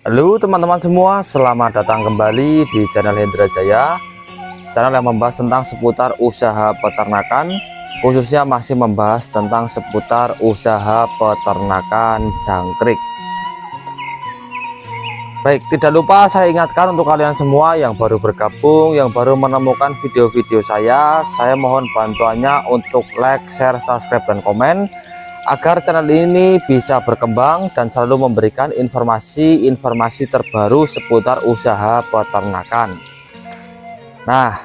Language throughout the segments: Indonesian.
Halo teman-teman semua, selamat datang kembali di channel Hendra Jaya, channel yang membahas tentang seputar usaha peternakan, khususnya masih membahas tentang seputar usaha peternakan jangkrik. Baik, tidak lupa saya ingatkan untuk kalian semua yang baru bergabung, yang baru menemukan video-video saya mohon bantuannya untuk like, share, subscribe, dan komen agar channel ini bisa berkembang dan selalu memberikan informasi-informasi terbaru seputar usaha peternakan. Nah,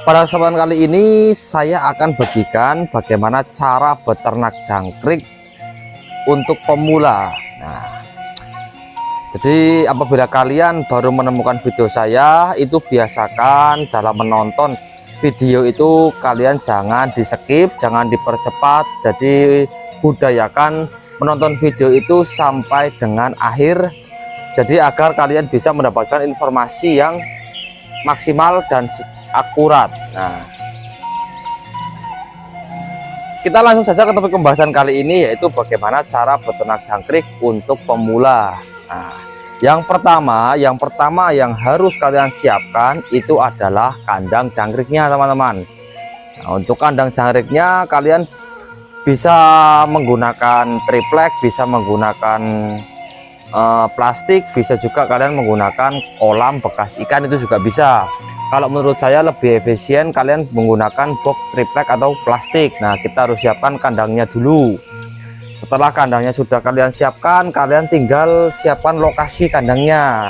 pada kesempatan kali ini saya akan bagikan bagaimana cara beternak jangkrik untuk pemula. Nah, jadi apabila kalian baru menemukan video saya, itu biasakan dalam menonton video itu kalian jangan di skip, jangan dipercepat. Jadi budayakan menonton video itu sampai dengan akhir, jadi agar kalian bisa mendapatkan informasi yang maksimal dan akurat. Nah, kita langsung saja ke topik pembahasan kali ini, yaitu bagaimana cara beternak jangkrik untuk pemula. Nah, yang pertama yang harus kalian siapkan itu adalah kandang jangkriknya, teman-teman. Nah, untuk kandang jangkriknya kalian bisa menggunakan triplek, bisa menggunakan plastik, bisa juga kalian menggunakan kolam bekas ikan, itu juga bisa. Kalau menurut saya lebih efisien kalian menggunakan box triplek atau plastik. Nah, kita harus siapkan kandangnya dulu. Setelah kandangnya sudah kalian siapkan, kalian tinggal siapkan lokasi kandangnya.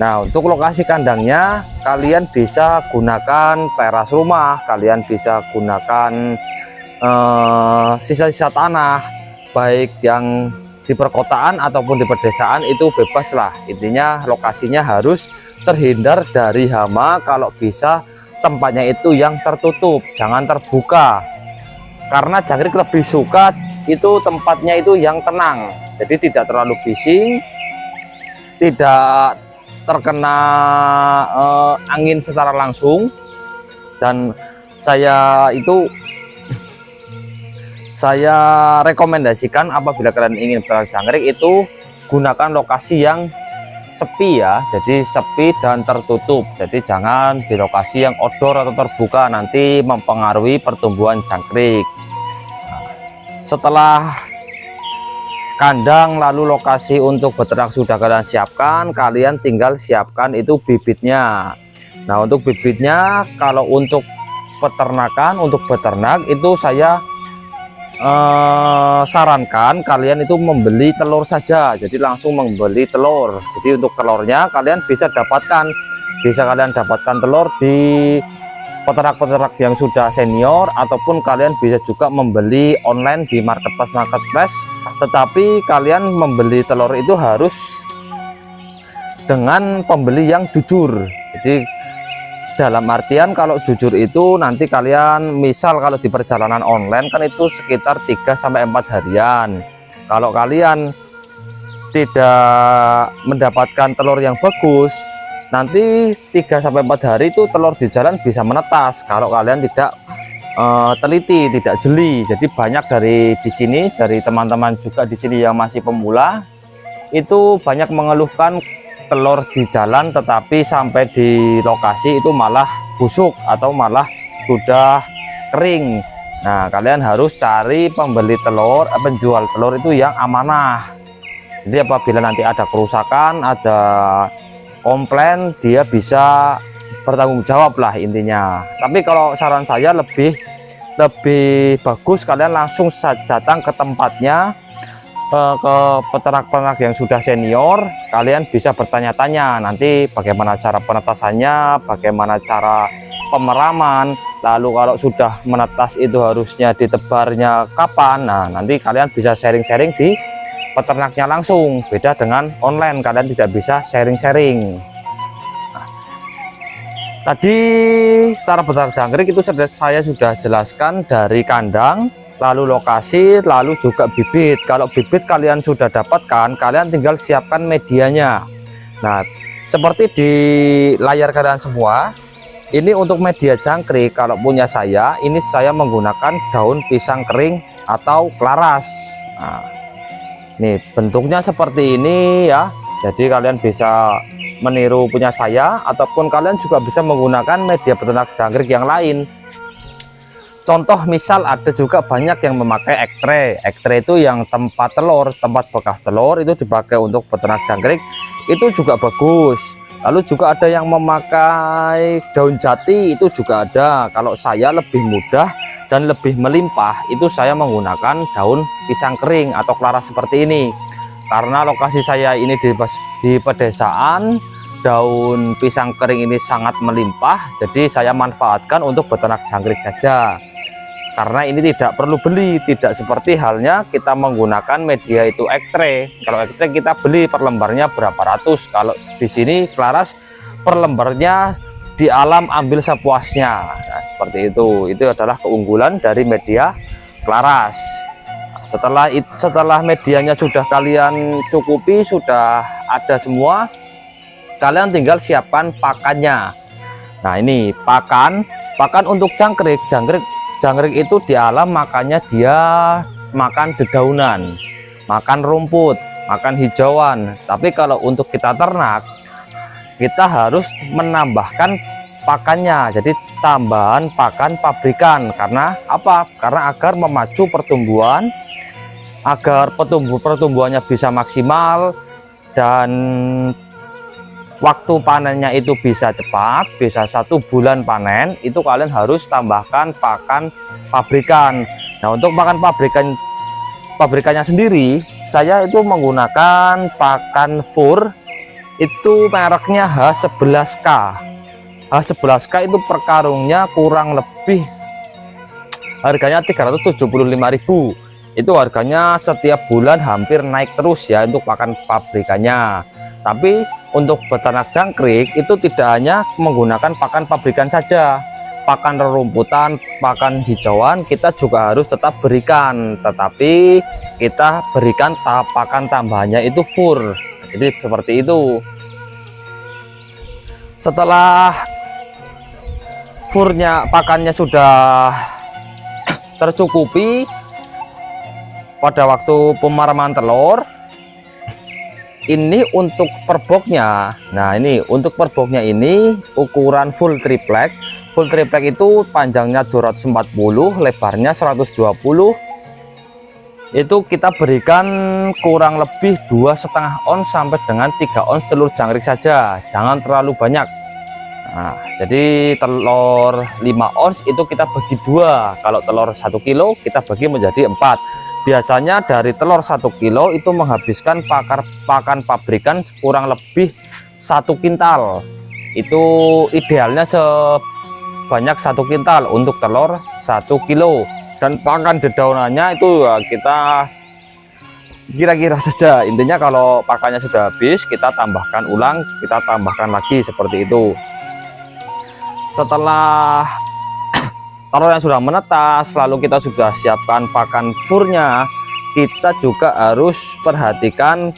Nah, untuk lokasi kandangnya kalian bisa gunakan teras rumah, kalian bisa gunakan sisa-sisa tanah, baik yang di perkotaan ataupun di pedesaan, itu bebas lah. Intinya lokasinya harus terhindar dari hama, kalau bisa tempatnya itu yang tertutup, jangan terbuka. Karena jangkrik lebih suka itu tempatnya itu yang tenang, jadi tidak terlalu bising, tidak terkena angin secara langsung. Dan saya rekomendasikan apabila kalian ingin beternak jangkrik itu gunakan lokasi yang sepi ya, jadi sepi dan tertutup. Jadi jangan di lokasi yang outdoor atau terbuka, nanti mempengaruhi pertumbuhan jangkrik. Setelah kandang lalu lokasi untuk beternak sudah kalian siapkan, kalian tinggal siapkan itu bibitnya. Nah, untuk bibitnya kalau untuk peternakan, untuk beternak itu saya sarankan kalian itu membeli telur saja, jadi langsung membeli telur. Jadi untuk telurnya kalian bisa kalian dapatkan telur di peternak-peternak yang sudah senior, ataupun kalian bisa juga membeli online di marketplace. Tetapi kalian membeli telur itu harus dengan pembeli yang jujur. Jadi dalam artian kalau jujur itu nanti kalian, misal kalau di perjalanan online kan itu sekitar 3-4 harian. Kalau kalian tidak mendapatkan telur yang bagus, nanti 3-4 hari itu telur di jalan bisa menetas kalau kalian tidak teliti, tidak jeli. Jadi banyak dari teman-teman juga di sini yang masih pemula itu banyak mengeluhkan telur di jalan, tetapi sampai di lokasi itu malah busuk atau malah sudah kering. Nah, kalian harus cari pembeli telur, penjual telur itu yang amanah. Jadi apabila nanti ada kerusakan, ada komplain, dia bisa bertanggung jawab lah intinya. Tapi kalau saran saya lebih bagus kalian langsung datang ke tempatnya, ke peternak-peternak yang sudah senior. Kalian bisa bertanya-tanya nanti bagaimana cara penetasannya, bagaimana cara pemeraman, lalu kalau sudah menetas itu harusnya ditebarnya kapan. Nah, nanti kalian bisa sharing-sharing di peternaknya langsung. Beda dengan online, kalian tidak bisa sharing-sharing. Nah, tadi cara beternak jangkrik itu saya sudah jelaskan, dari kandang, lalu lokasi, lalu juga bibit. Kalau bibit kalian sudah dapatkan, kalian tinggal siapkan medianya. Nah, seperti di layar kalian semua, ini untuk media jangkrik. Kalau punya saya, ini saya menggunakan daun pisang kering atau klaras. Nah, nih bentuknya seperti ini ya. Jadi kalian bisa meniru punya saya, ataupun kalian juga bisa menggunakan media peternak jangkrik yang lain. Contoh misal ada juga banyak yang memakai egg tray. Egg tray itu yang tempat telur, tempat bekas telur itu dipakai untuk peternak jangkrik, itu juga bagus. Lalu juga ada yang memakai daun jati, itu juga ada. Kalau saya lebih mudah dan lebih melimpah, itu saya menggunakan daun pisang kering atau klaras seperti ini. Karena lokasi saya ini di pedesaan, daun pisang kering ini sangat melimpah, jadi saya manfaatkan untuk beternak jangkrik saja. Karena ini tidak perlu beli, tidak seperti halnya kita menggunakan media itu egg tray. Kalau egg tray kita beli per lembarnya berapa ratus, kalau di sini klaras per lembarnya di alam ambil sepuasnya. Nah, seperti itu adalah keunggulan dari media klaras. Setelah medianya sudah kalian cukupi, sudah ada semua, kalian tinggal siapkan pakannya. Nah, ini pakan untuk jangkrik itu di alam makannya dia makan dedaunan, makan rumput, makan hijauan. Tapi kalau untuk kita ternak, kita harus menambahkan pakannya, jadi tambahan pakan pabrikan. Karena apa? Karena agar memacu pertumbuhan, agar pertumbuhannya bisa maksimal, dan waktu panennya itu bisa cepat, bisa 1 bulan panen. Itu kalian harus tambahkan pakan pabrikan. Nah, untuk pakan pabrikannya sendiri, saya itu menggunakan pakan fur, itu mereknya H11K. H11K itu per karungnya kurang lebih harganya 375.000. Itu harganya setiap bulan hampir naik terus ya untuk pakan pabrikannya. Tapi untuk beternak jangkrik itu tidak hanya menggunakan pakan pabrikan saja, pakan rerumputan, pakan hijauan kita juga harus tetap berikan, tetapi kita berikan pakan tambahannya itu fur. Jadi seperti itu. Setelah pakannya sudah tercukupi, pada waktu pemaraman telur, ini untuk perboknya. Nah, ini untuk perboknya ini ukuran full triplek. Full triplek itu panjangnya 240, lebarnya 120. Itu kita berikan kurang lebih 2,5 ons sampai dengan 3 ons telur jangkrik saja. Jangan terlalu banyak. Nah, jadi telur 5 ons itu kita bagi 2. Kalau telur 1 kilo kita bagi menjadi 4. Biasanya dari telur 1 kilo itu menghabiskan pakan pabrikan kurang lebih 1 kintal. Itu idealnya sebanyak 1 kintal untuk telur 1 kilo. Dan pakan dedaunannya itu ya kita kira-kira saja. Intinya kalau pakannya sudah habis, kita tambahkan ulang, kita tambahkan lagi seperti itu. Setelah telur yang sudah menetas, lalu kita sudah siapkan pakan furnya, kita juga harus perhatikan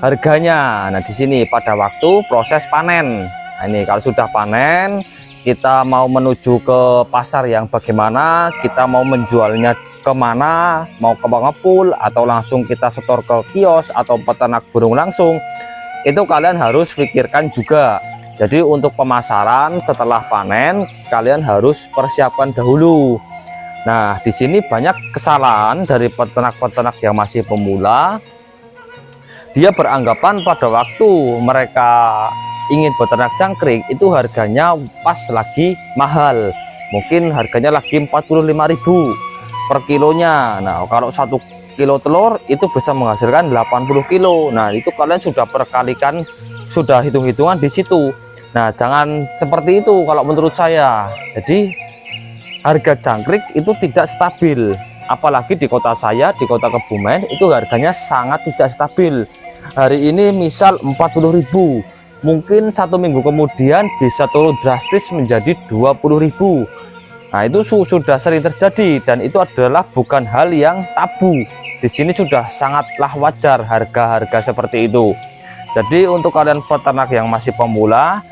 harganya. Nah, di sini pada waktu proses panen. Nah, ini kalau sudah panen, kita mau menuju ke pasar yang bagaimana, kita mau menjualnya kemana, mau ke pengepul atau langsung kita setor ke kios atau peternak burung langsung, itu kalian harus pikirkan juga. Jadi untuk pemasaran setelah panen kalian harus persiapkan dahulu. Nah, di sini banyak kesalahan dari peternak-peternak yang masih pemula. Dia beranggapan pada waktu mereka ingin beternak jangkrik itu harganya pas lagi mahal. Mungkin harganya lagi 45.000 per kilonya. Nah, kalau 1 kilo telur itu bisa menghasilkan 80 kilo. Nah, itu kalian sudah perkalikan, sudah hitung-hitungan di situ. Nah, jangan seperti itu kalau menurut saya. Jadi harga jangkrik itu tidak stabil, apalagi di kota saya, di kota Kebumen itu harganya sangat tidak stabil. Hari ini misal 40.000, mungkin 1 minggu kemudian bisa turun drastis menjadi 20.000. Nah, itu sudah sering terjadi dan itu adalah bukan hal yang tabu. Di sini sudah sangatlah wajar harga-harga seperti itu. Jadi untuk kalian peternak yang masih pemula,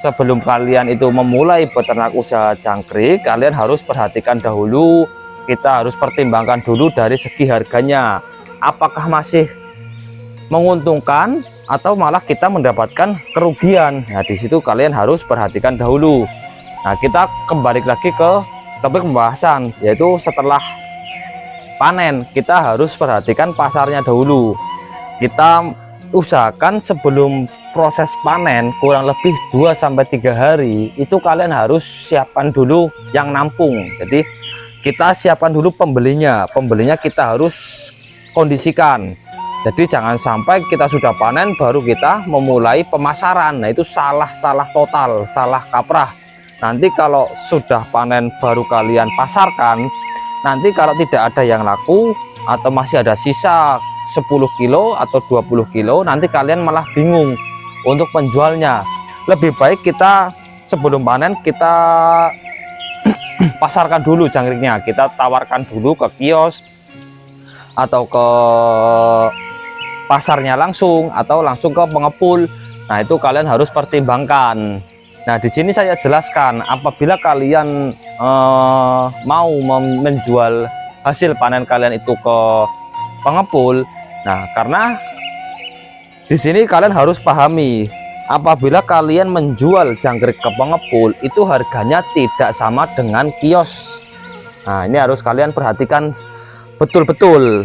sebelum kalian itu memulai peternak usaha jangkrik, kalian harus perhatikan dahulu, kita harus pertimbangkan dulu dari segi harganya. Apakah masih menguntungkan atau malah kita mendapatkan kerugian. Nah, di situ kalian harus perhatikan dahulu. Nah, kita kembali lagi ke topik pembahasan, yaitu setelah panen kita harus perhatikan pasarnya dahulu. Kita usahakan sebelum proses panen kurang lebih 2-3 hari itu kalian harus siapkan dulu yang nampung. Jadi kita siapkan dulu pembelinya kita harus kondisikan. Jadi jangan sampai kita sudah panen baru kita memulai pemasaran. Nah, itu salah total, salah kaprah. Nanti kalau sudah panen baru kalian pasarkan, nanti kalau tidak ada yang laku atau masih ada sisa 10 kilo atau 20 kilo, nanti kalian malah bingung untuk menjualnya. Lebih baik kita sebelum panen kita pasarkan dulu jangkriknya, kita tawarkan dulu ke kios atau ke pasarnya langsung atau langsung ke pengepul. Nah, itu kalian harus pertimbangkan. Nah, di sini saya jelaskan, apabila kalian mau menjual hasil panen kalian itu ke pengepul, nah karena di sini kalian harus pahami, apabila kalian menjual jangkrik ke pengepul itu harganya tidak sama dengan kios. Nah, ini harus kalian perhatikan betul-betul.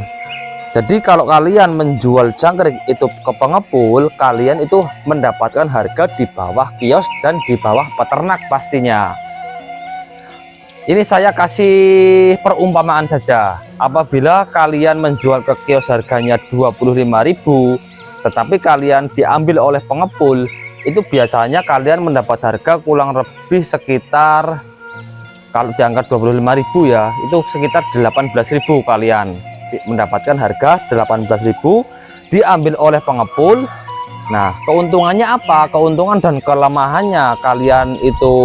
Jadi kalau kalian menjual jangkrik itu ke pengepul, kalian itu mendapatkan harga di bawah kios dan di bawah peternak pastinya. Ini saya kasih perumpamaan saja. Apabila kalian menjual ke kios harganya 25.000, tetapi kalian diambil oleh pengepul, itu biasanya kalian mendapat harga kurang lebih sekitar, kalau diangkat 25.000 ya, itu sekitar 18.000 kalian mendapatkan harga 18.000 diambil oleh pengepul. Nah, keuntungannya apa? Keuntungan dan kelemahannya kalian itu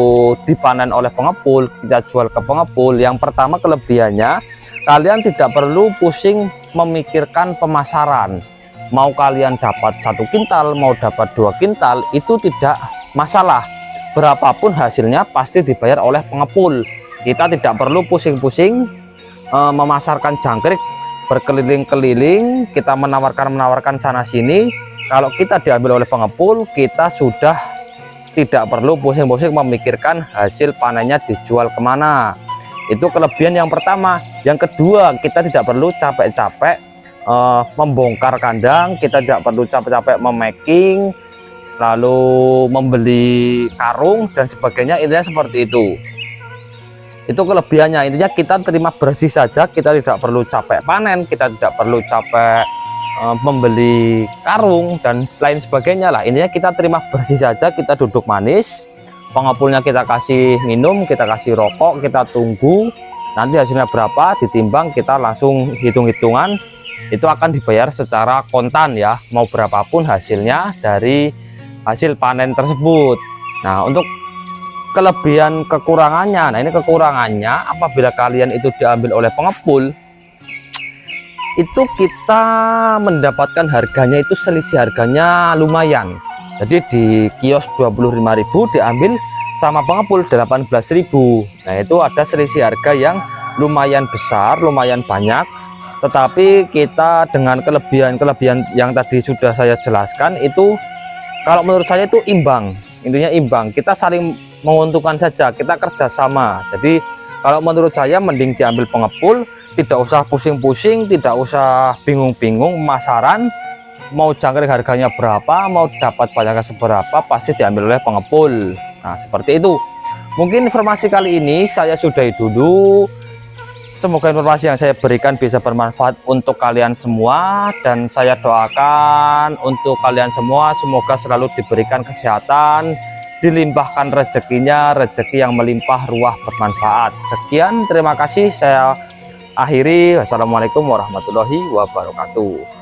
dipanen oleh pengepul, kita jual ke pengepul. Yang pertama kelebihannya, kalian tidak perlu pusing memikirkan pemasaran. Mau kalian dapat 1 kintal, mau dapat 2 kintal, itu tidak masalah. Berapapun hasilnya pasti dibayar oleh pengepul. Kita tidak perlu pusing-pusing memasarkan jangkrik, berkeliling-keliling, kita menawarkan sana sini. Kalau kita diambil oleh pengepul, kita sudah tidak perlu pusing-pusing memikirkan hasil panennya dijual kemana. Itu kelebihan yang pertama. Yang kedua, kita tidak perlu capek-capek membongkar kandang, kita tidak perlu capek-capek memaking, lalu membeli karung dan sebagainya. Intinya seperti itu. Itu kelebihannya. Intinya kita terima bersih saja, kita tidak perlu capek panen, kita tidak perlu capek membeli karung dan lain sebagainya lah. Intinya kita terima bersih saja, kita duduk manis, pengepulnya kita kasih minum, kita kasih rokok, kita tunggu nanti hasilnya berapa, ditimbang, kita langsung hitung-hitungan, itu akan dibayar secara kontan ya, mau berapapun hasilnya dari hasil panen tersebut. Nah, untuk kelebihan kekurangannya, nah ini kekurangannya, apabila kalian itu diambil oleh pengepul, itu kita mendapatkan harganya itu selisih harganya lumayan. Jadi di kios 25.000 diambil sama pengepul 18.000. Nah, itu ada selisih harga yang lumayan besar, lumayan banyak. Tetapi kita dengan kelebihan yang tadi sudah saya jelaskan, itu kalau menurut saya itu imbang. Intinya imbang, kita saling menguntungkan saja, kita kerjasama. Jadi kalau menurut saya mending diambil pengepul, tidak usah pusing-pusing, tidak usah bingung-bingung pemasaran, mau jangkrik harganya berapa, mau dapat banyaknya seberapa, pasti diambil oleh pengepul. Nah, seperti itu. Mungkin informasi kali ini saya sudahi dulu. Semoga informasi yang saya berikan bisa bermanfaat untuk kalian semua, dan saya doakan untuk kalian semua semoga selalu diberikan kesehatan, dilimpahkan rezekinya, rezeki yang melimpah ruah bermanfaat. Sekian, terima kasih, saya akhiri. Wassalamualaikum warahmatullahi wabarakatuh.